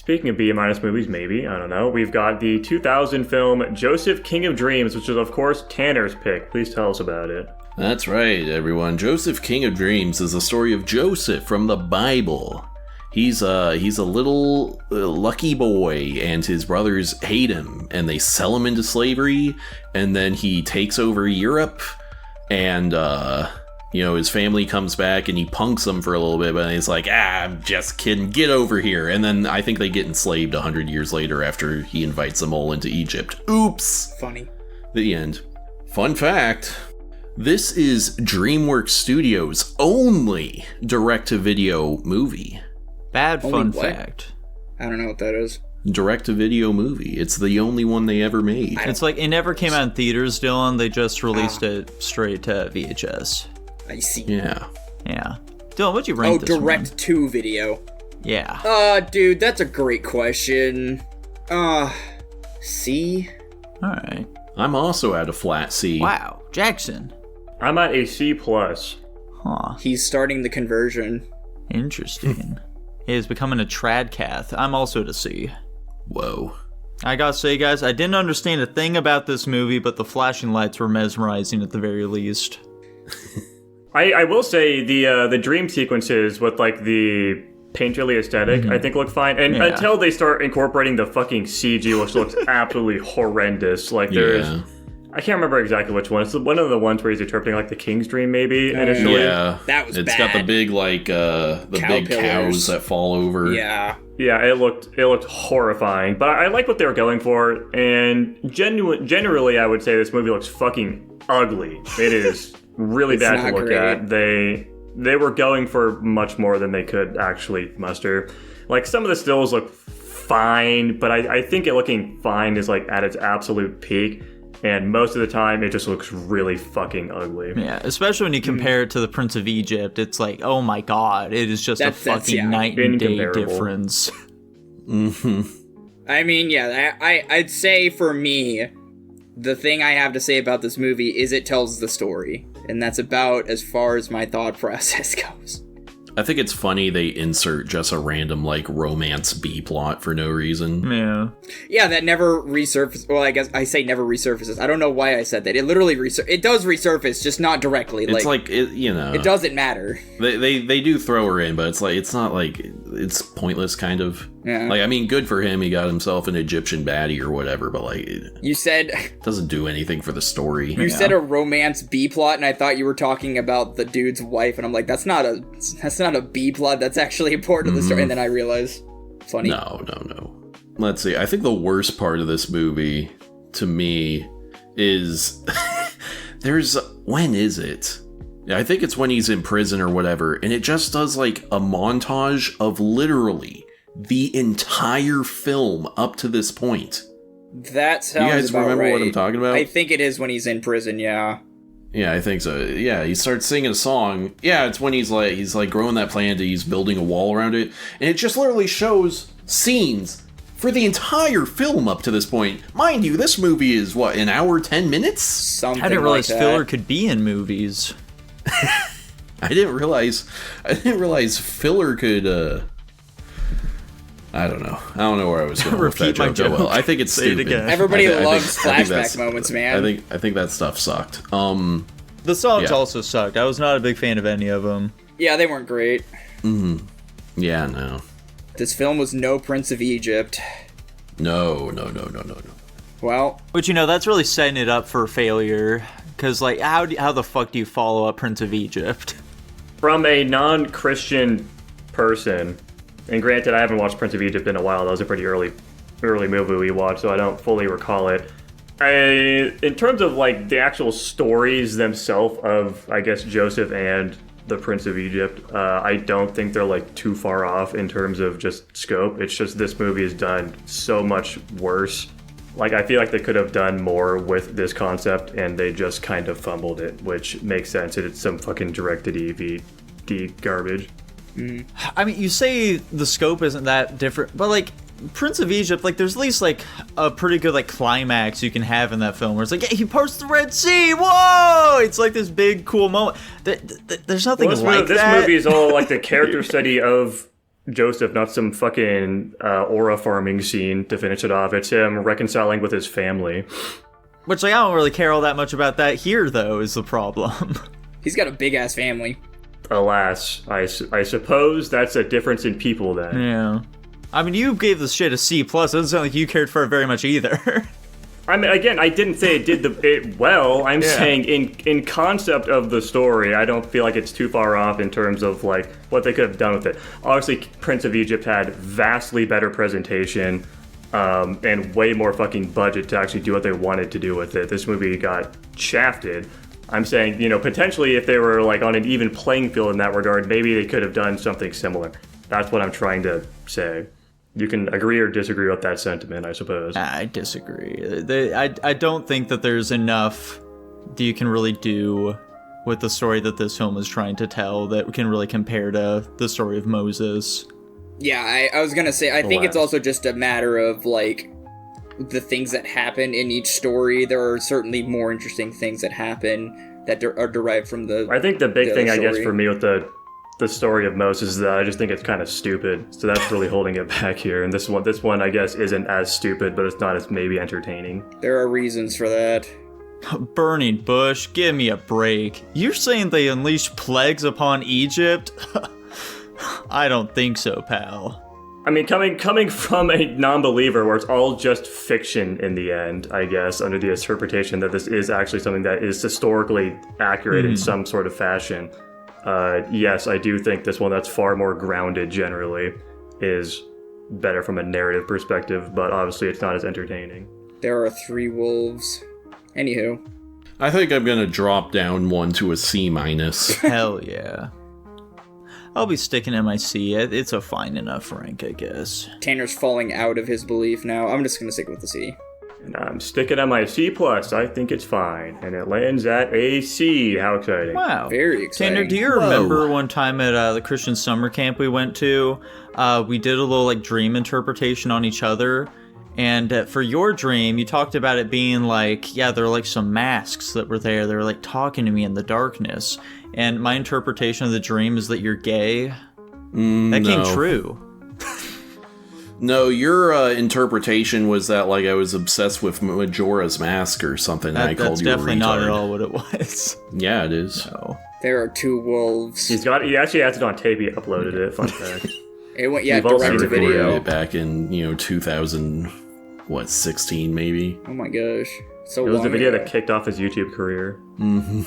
Speaking of B-minus movies, maybe, I don't know, we've got the 2000 film Joseph, King of Dreams, which is, of course, Tanner's pick. Please tell us about it. That's right, everyone. Joseph, King of Dreams is the story of Joseph from the Bible. He's a little lucky boy, and his brothers hate him, and they sell him into slavery, and then he takes over Europe, and, his family comes back, and he punks them for a little bit, but he's like, I'm just kidding, get over here. And then I think they get enslaved 100 years later after he invites them all into Egypt. Oops! Funny. The end. Fun fact, this is DreamWorks Studios' only direct-to-video movie. Bad fun fact. I don't know what that is. Direct-to-video movie. It's the only one they ever made. It's like, it never came out in theaters, Dylan. They just released it straight to VHS. I see. Yeah. Dylan, what'd you rank this one? direct-to-video. Yeah. Dude, that's a great question. C? Alright. I'm also at a flat C. Wow. Jackson. I'm at a C+. Huh. He's starting the conversion. Interesting. He is becoming a tradcath. I'm also at a C. Whoa. I gotta say, guys, I didn't understand a thing about this movie, but the flashing lights were mesmerizing at the very least. I will say the dream sequences with like the painterly aesthetic, I think look fine. And until they start incorporating the fucking CG, which looks absolutely horrendous. Like there's, I can't remember exactly which one. It's one of the ones where he's interpreting like the King's Dream, maybe initially. Yeah, that was it's bad. got the big like the big cows that fall over. Yeah, it looked horrifying. But I like what they were going for, and generally, I would say this movie looks fucking ugly. It is really bad to look at. They were going for much more than they could actually muster. Like some of the stills look fine, but I think it looking fine is like at its absolute peak. And most of the time, it just looks really fucking ugly. Yeah, especially when you compare it to the Prince of Egypt. It's like, oh my god, it is just a fucking night and day difference. Mm-hmm. I mean, yeah, I'd say for me, the thing I have to say about this movie is it tells the story. And that's about as far as my thought process goes. I think it's funny they insert just a random, like, romance B-plot for no reason. Yeah. Yeah, that never resurfaces. Well, I guess I say never resurfaces. I don't know why I said that. It literally it does resurface, just not directly. It's like it doesn't matter. They do throw her in, but it's like, it's not like, it's pointless, kind of. Yeah. Like, I mean, good for him, he got himself an Egyptian baddie or whatever, but like... You said... doesn't do anything for the story. You said a romance B-plot, and I thought you were talking about the dude's wife, and I'm like, that's not a B-plot, that's actually important to the story, and then I realized, funny. No. Let's see, I think the worst part of this movie, to me, is... when is it? I think it's when he's in prison or whatever, and it just does, like, a montage of literally the entire film up to this point. That sounds You guys about remember right. what I'm talking about? I think it is when he's in prison, yeah. Yeah, I think so. Yeah, he starts singing a song. Yeah, it's when he's like growing that plant, he's building a wall around it, and it just literally shows scenes for the entire film up to this point. Mind you, this movie is what, an hour 10 minutes? Something I didn't realize like filler that. could be in movies. I didn't realize filler could I don't know where I was going with that Repeat my joke. Oh, well, I think it's Say it stupid. again. Everybody I loves think flashback moments, man. I think that stuff sucked. The songs also sucked. I was not a big fan of any of them. Yeah, they weren't great. Mm-hmm. Yeah, no. This film was no Prince of Egypt. No. Well, But that's really setting it up for failure. Because, like, how the fuck do you follow up Prince of Egypt? From a non-Christian person, and granted, I haven't watched Prince of Egypt in a while. That was a pretty early movie we watched, so I don't fully recall it. In terms of like the actual stories themselves of, I guess, Joseph and the Prince of Egypt, I don't think they're like too far off in terms of just scope. It's just this movie is done so much worse. Like, I feel like they could have done more with this concept, and they just kind of fumbled it, which makes sense. It's some fucking direct-to-DVD garbage. I mean, you say the scope isn't that different, but like Prince of Egypt, like there's at least like a pretty good like climax you can have in that film where it's like, yeah, he parts the Red Sea, whoa! It's like this big cool moment. There's nothing like this that. This movie is all like the character study of Joseph, not some fucking aura farming scene to finish it off. It's him reconciling with his family. Which, like, I don't really care all that much about that here, though, is the problem. He's got a big-ass family. Alas, I suppose that's a difference in people then. Yeah. I mean, you gave this shit a C+. It doesn't sound like you cared for it very much either. I mean, again, I didn't say it did it well. I'm saying in concept of the story, I don't feel like it's too far off in terms of like what they could have done with it. Obviously, Prince of Egypt had vastly better presentation and way more fucking budget to actually do what they wanted to do with it. This movie got shafted. I'm saying, potentially if they were like on an even playing field in that regard, maybe they could have done something similar. That's what I'm trying to say. You can agree or disagree with that sentiment, I suppose. I disagree. I don't think that there's enough that you can really do with the story that this film is trying to tell that can really compare to the story of Moses. Yeah, I was gonna say, I think it's also just a matter of, like, the things that happen in each story. There are certainly more interesting things that happen that are derived from the I think the big thing, I guess, story. for me with the story of Moses is that I just think it's kind of stupid. So that's really holding it back here. And this one, I guess, isn't as stupid, but it's not as maybe entertaining. There are reasons for that. Burning bush, give me a break. You're saying they unleashed plagues upon Egypt? I don't think so, pal. I mean, coming from a non-believer where it's all just fiction in the end, I guess, under the interpretation that this is actually something that is historically accurate in some sort of fashion. Yes, I do think this one that's far more grounded generally is better from a narrative perspective, but obviously it's not as entertaining. There are 3 wolves. Anywho. I think I'm gonna drop down one to a C-. Hell yeah. I'll be sticking in my C. It's a fine enough rank, I guess. Tanner's falling out of his belief now. I'm just gonna stick with the C. And I'm sticking at my C+. I think it's fine. And it lands at a C. How exciting. Wow. Very exciting. Tanner, do you remember one time at the Christian summer camp we went to, we did a little like dream interpretation on each other? And for your dream, you talked about it being like, yeah, there were like some masks that were there. They were like talking to me in the darkness. And my interpretation of the dream is that you're gay. That came true. No, your interpretation was that like I was obsessed with Majora's Mask or something, and I called you a retard. That's definitely not at all what it was. Yeah, it is. No. There are 2 wolves. He actually has it on tape. He uploaded it. Fun fact. It went, yeah, We've all direct seen to the video. It back in 2016 maybe. Oh my gosh. So It was long the video ago. that kicked off his YouTube career. Mm-hmm.